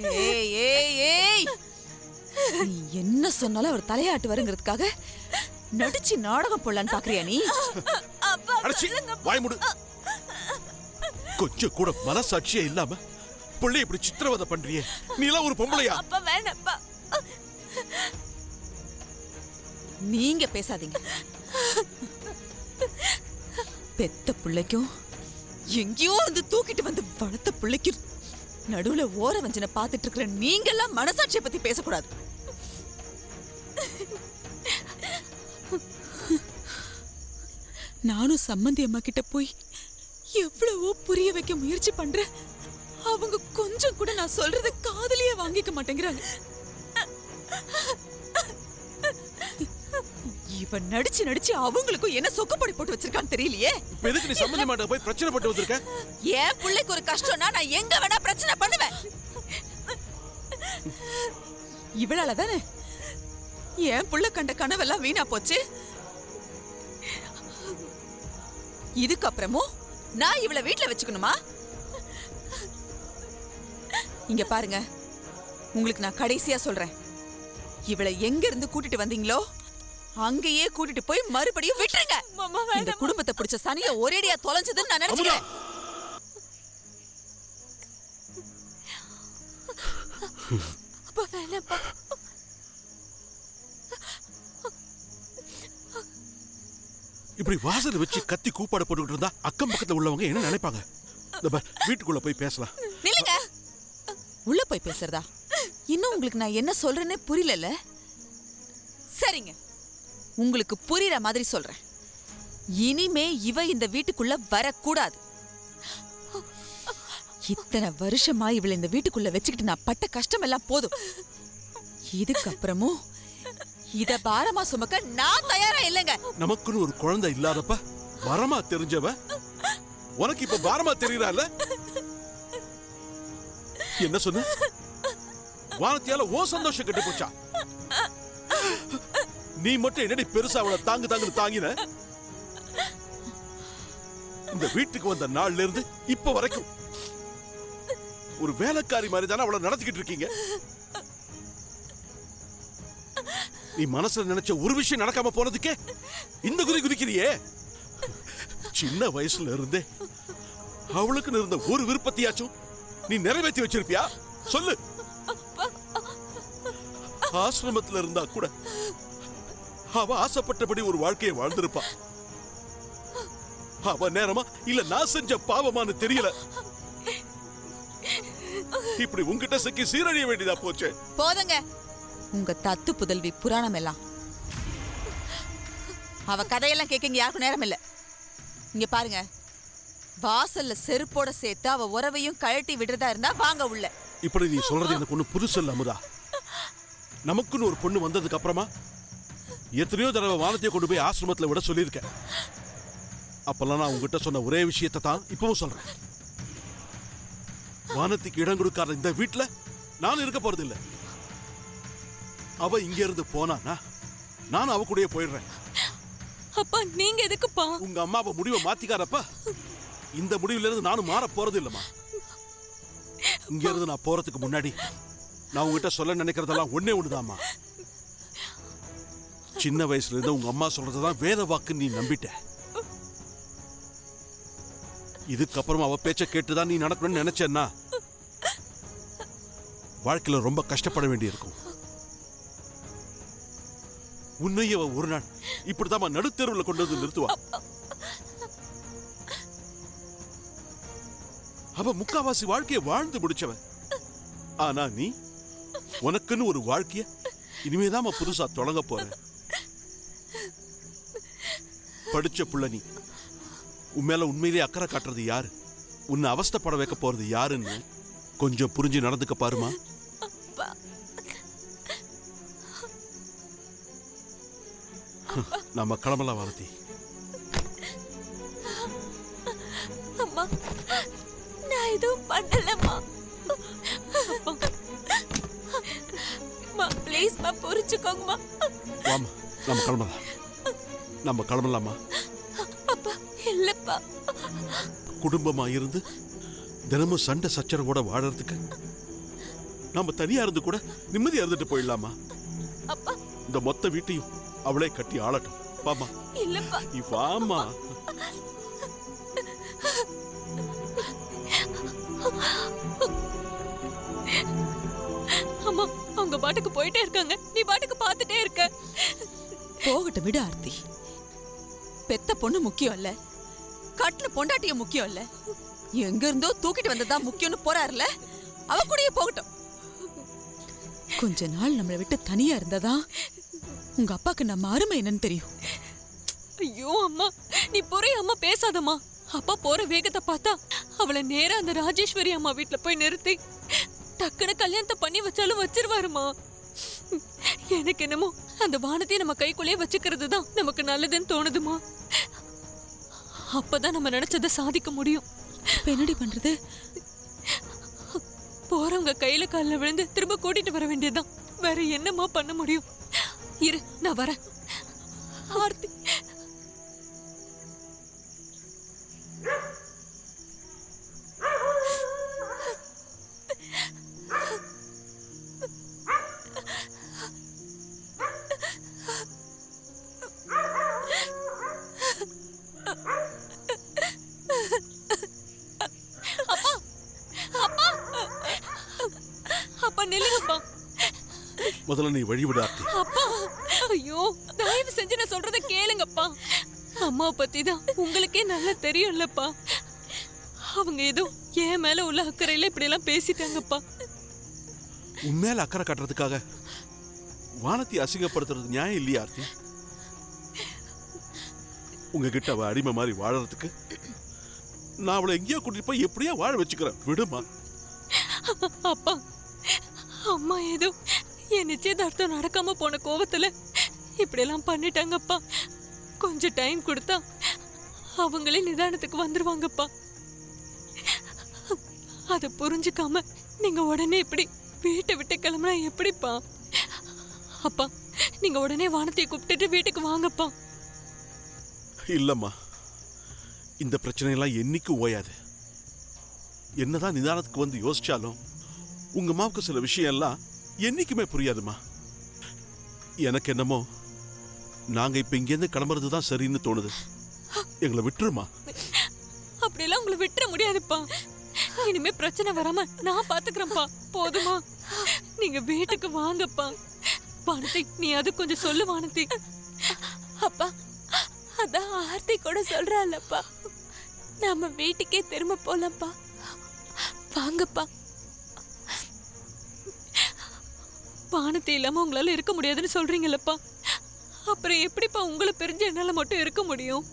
ஏய் ஏய் ஏய், நீ என்ன சொன்னாலும் அவர் தலையாட்டு வருங்கிறதுக்காக நடிச்சு நாடகம் போடலான்னு பாக்குறியா நீ? வாய் மூடு. கொஞ்சம் கூட மனசாட்சியே இல்லாம புள்ளை இப்படி சித்திரவதை பண்றியே, நீ எல்லாம் ஒரு பொம்பளையா? அப்பா வேணாப்பா. நீங்க பேசாதீங்க. பெத்த பிள்ளைக்கும் எங்கேயோ வந்து தூக்கிட்டு வந்து வளர்த்த பிள்ளைக்கும் நடுவுல ஓர வஞ்சனை பார்த்துட்டு இருக்கிற நீங்க எல்லாம் மனசாட்சியை பத்தி பேசக்கூடாது. நானும் சம்மந்தி அம்மா கிட்ட போய் எவ்வளவோ புரிய வைக்க முயற்சி பண்றேன். அவங்க கொஞ்சம் கூட நான் சொல்றத காதுலயே வாங்கிக்க மாட்டேங்கிறாங்க. இவன் நடிச்சு நடிச்சு அவங்களுக்கும் என்ன சொக்கப்படி போட்டு வச்சிருக்கான்னு தெரியலையே. இப்ப எதுக்கு நீ சம்மந்தி மாட்ட போய் பிரச்சனை பட்டு வந்திருக்க? என் பிள்ளைக்கு ஒரு கஷ்டம்னா நான் எங்க வேணா பிரச்சனை பண்ணுவேன். இவளால தானே என் புள்ள கண்ட கனவெல்லாம் வீணா போச்சு. இதுக்கப்புறமும் நான் இவளை வீட்டுல வச்சுக்கணுமா? இங்க பாருங்க, உங்களுக்கு நான் கடைசியா சொல்றேன், இவளை எங்க இருந்து கூட்டிட்டு வந்தீங்களோ அங்கேயே கூட்டிட்டு போய் மறுபடியும் விட்டுருங்க. இந்த குடும்பத்தை பிடிச்ச சனிய ஒரேடியா தொலைஞ்சதுன்னு நான் நினைக்கிறேன். அப்பா வேணாப்பா. இப்படி வாசல் வச்சு கத்தி கூப்பாட போட்டுக்கிட்டு இருந்தா அக்கம் பக்கத்துல உள்ளவங்க என்ன நினைப்பாங்க? வீட்டுக்குள்ள போய் பேசலாம். நில்லுங்க. உள்ள போய் பேசுறதா? இன்னும் உங்களுக்கு நான் என்ன சொல்றேன்னே புரியல. சரிங்க, உங்களுக்கு புரியுற மாதிரி சொல்றேன். இனிமே இவ இந்த வீட்டுக்குள்ள வரக்கூடாது. இத்தனை வருஷமா இவளை இந்த வீட்டுக்குள்ள வச்சுக்கிட்டு நான் பட்ட கஷ்டம் எல்லாம் போதும். இதுக்கப்புறமும் இத பாரமா சுமக்க நான் தயாரா இல்லைங்க. நமக்குன்னு ஒரு குழந்தை இல்லாதப்ப வரமா தெரிஞ்சவ உனக்கு இப்ப பாரமா தெரியுறால? என்ன சொன்ன? வானத்தியால ஓ சந்தோஷம் கெட்டு போச்சா? நீ மட்டும் என்னடி பெருசா அவளை தாங்குன்னு தாங்கின? இந்த வீட்டுக்கு வந்த நாள்ல இருந்து இப்ப வரைக்கும் ஒரு வேலைக்காரி மாதிரி தானே அவளை நடத்திக்கிட்டு இருக்கீங்க. நீ மனசுல நினைச்ச ஒரு விஷயம் நடக்காம போனதுக்கே இந்த குதிக்கிறியே. சின்ன வயசுல இருந்தே அவளுக்கு இருந்த ஒரு விருப்பத்தையாச்சும் நீ நிறைவேற்றி வச்சிருப்பியா? சொல்லு. ஆசிரமத்துல இருந்தா கூட அவ ஆசைப்பட்டபடி ஒரு வாழ்க்கையை வாழ்ந்திருப்பா. அவ நேரமா இல்ல நான் செஞ்ச பாவமானு தெரியல. இப்படி உங்ககிட்ட சிக்கி சீரழிய வேண்டியதா போச்சு. போதுங்க உங்க தத்து புதல்வி புராணம் எல்லாம். அவ கதையெல்லாம் கேட்க யாருக்கும் நேரம் இல்ல. இங்க பாருங்க, வாசல்ல செருப்போட சேர்த்து அவ உறவையும் கழட்டி விடுறதா இருந்தா வாங்க உள்ள. இப்படி நீ சொல்றது எனக்கு ஒண்ணு புதுசு இல்ல அமுதா. நமக்குன்னு ஒரு பொண்ணு வந்ததுக்கு அப்புறமா எத்தனையோ தடவை வானத்தையே கொண்டு போய் ஆசிரமத்துல விட சொல்லியிருக்கேன். அப்பெல்லாம் நான் உங்ககிட்ட சொன்ன ஒரே விஷயத்தை தான் இப்பவும் சொல்றேன். வானத்துக்கு இடம் கொடுக்காத இந்த வீட்டுல நான் இருக்க போறது இல்ல. அவ இங்க இருந்து போனானா நான் அவ கூடயே போயிடுறேன். அப்பா நீங்க எதுக்குப்பா? உங்க அம்மாவை முடிவை மாத்திக்காரப்ப இந்த முடிவுல இருந்து நானும் மாற போறது இல்லம்மா. இங்க இருந்து நான் போறதுக்கு முன்னாடி நான் உங்ககிட்ட சொல்ல நினைக்கிறதெல்லாம் ஒன்னே ஒண்ணுதாம்மா. சின்ன வயசுல இருந்து உங்க அம்மா சொல்றதுதான் வேத வாக்கு நீ நம்பிட்ட. இதுக்கப்புறம் அவ பேச்ச கேட்டுதான் நீ நடக்கணும்னு நினைச்சேன்னா வாழ்க்கையில ரொம்ப கஷ்டப்பட வேண்டி இருக்கும். உன்னைய ஒரு நாள் இப்படிதான் நடுத்தெருவில் கொண்டு வந்து நிறுத்துவா. அவ முக்காவாசி வாழ்க்கைய வாழ்ந்து முடிச்சவன். ஆனா நீ உனக்குன்னு ஒரு வாழ்க்கைய இனிமேதான் புதுசா தொடங்க போற. படிச்ச புள்ள நீ. உன் மேல உண்மையிலேயே அக்கறை காட்டுறது யாரு? உன்னை அவஸ்தைப்பட வைக்க போறது யாருன்னு கொஞ்சம் புரிஞ்சு நடந்துக்க பாருமா. நம்ம கிளம்பலாம் வானதி. அம்மா நான் எதுவும் பண்ணலம்மா. ப்ளீஸ் மா புரிஞ்சுக்கோங்கம்மா. வாமா நம்ம கிளம்பலாம். நம்ம கிளம்பலாமா? அப்பா இல்லப்பா. குடும்பமா இருந்து தினமும் சண்டை சச்சரவோட வாழறதுக்கு நாம தனியா இருந்து கூட நிம்மதியா இருந்துட்டு போயிடலாமா? அப்பா இந்த மொத்த வீட்டையும் அவளே கட்டி ஆளட்டும். வாமா, இல்லப்பா. நீ வாமா. அம்மா அவங்க பாட்டுக்கு போயிட்டே இருக்காங்க, நீ பாட்டுக்கு பார்த்துட்டே இருக்க. போகட்டும் விடு ஆர்த்தி. பெத்த பொண்ணு முக்கியம் இல்ல, கட்டின பொண்டாட்டிய முக்கியம் இல்ல, எங்க இருந்தோ தூக்கிட்டு வந்ததா முக்கியம்னு போறாருல, அவ கூடயே போகட்டும். கொஞ்ச நாள் நம்மளை விட்டு தனியா இருந்ததா உங்க அப்பாக்கு நம்ம அருமை என்னன்னு தெரியும். ஐயோ அம்மா, நீ புரியாம பேசாதம்மா. அப்பா போற வேகத்தை பார்த்தா அவளை நேரா அந்த ராஜேஸ்வரி அம்மா வீட்டுல போய் நிறுத்தி டக்குனு கல்யாணத்தை பண்ணி வச்சாலும் வச்சிருவாருமா. எனக்கு என்னமோ அந்த வானத்தையும் நம்ம கைக்குள்ளேயே வச்சுக்கிறது தான் நமக்கு நல்லதுன்னு தோணுதுமா. அப்பதான் நம்ம நினைச்சதை சாதிக்க முடியும். இப்ப என்னடி பண்றது? போறவங்க கையில காலில் விழுந்து திரும்ப கூட்டிட்டு வர வேண்டியதுதான். வேற என்னமா பண்ண முடியும்? இரு, நான் வரேன். ஆர்த்தி, அப்பா நில்லுங்கப்பா. முதல்ல நீ வழிவிடு ஆர்த்தி. அப்பா, ஐயோ தயவு செஞ்சு நான் சொல்றத கேளுங்கப்பா. அம்மாவை பத்தி தான் உங்களுக்கே நல்லா தெரியும்லப்பா. அவங்க ஏதோ என் மேல உள்ள அக்கறையில இப்படி எல்லாம் பேசிட்டாங்கப்பா. உண்மையில அக்கறை காட்டுறதுக்காக வானத்தை அசிங்கப்படுத்துறது நியாயம் இல்லையா ஆர்த்தி? உங்ககிட்ட அவ அடிமை மாதிரி வாழறதுக்கு நான் அவளை எங்கேயோ கூட்டிட்டு போய் எப்படியா வாழ வச்சுக்கிறேன். விடுமா. அப்பா, அம்மா ஏதோ என் நிச்சயதார்த்தம் நடக்காம போன கோவத்துல இப்படி எல்லாம் பண்ணிட்டாங்கப்பா. கொஞ்சம் டைம் கொடுத்தா அவங்களே நிதானத்துக்கு வந்துருவாங்கப்பா. அதை புரிஞ்சுக்காம நீங்க உடனே இப்படி வீட்டை விட்டு கிளம்புனா எப்படிப்பா? அப்பா, நீங்க உடனே வானத்தை கூப்பிட்டுட்டு வீட்டுக்கு வாங்கப்பா. இல்லம்மா, இந்த பிரச்சனையெல்லாம் என்னைக்கு ஓயாது. என்னதான் நிதானத்துக்கு வந்து யோசிச்சாலும் உங்க அம்மாவுக்கு சில விஷயம் எல்லாம் என்னைக்குமே புரியாதுமா. எனக்கு என்னமோ நாங்க இப்ப இங்கேருந்து கிளம்புறதுதான் சரின்னு தோணுது. எங்களை விட்டுருமா. அப்படியெல்லாம் உங்களை விட்டுற முடியாதுப்பா. இனிமே பிரச்சனை வராம நான் பாத்துக்கிறேன்ப்பா. போதுமா? நீங்க வீட்டுக்கு வாங்கப்பா. வானதி, நீ அது கொஞ்சம் சொல்லு வானதி. அப்பா, அதான் ஆர்த்தி கூட சொல்றாளப்பா, நாம வீட்டுக்கே திரும்ப போலாம்ப்பா. வாங்கப்பா. வானத்தை இல்லாம உங்களால இருக்க முடியாதுன்னு சொல்றீங்களப்பா. அப்புறம் எப்படிப்பா உங்களை பிரிஞ்சு என்னால மட்டும் இருக்க முடியும்?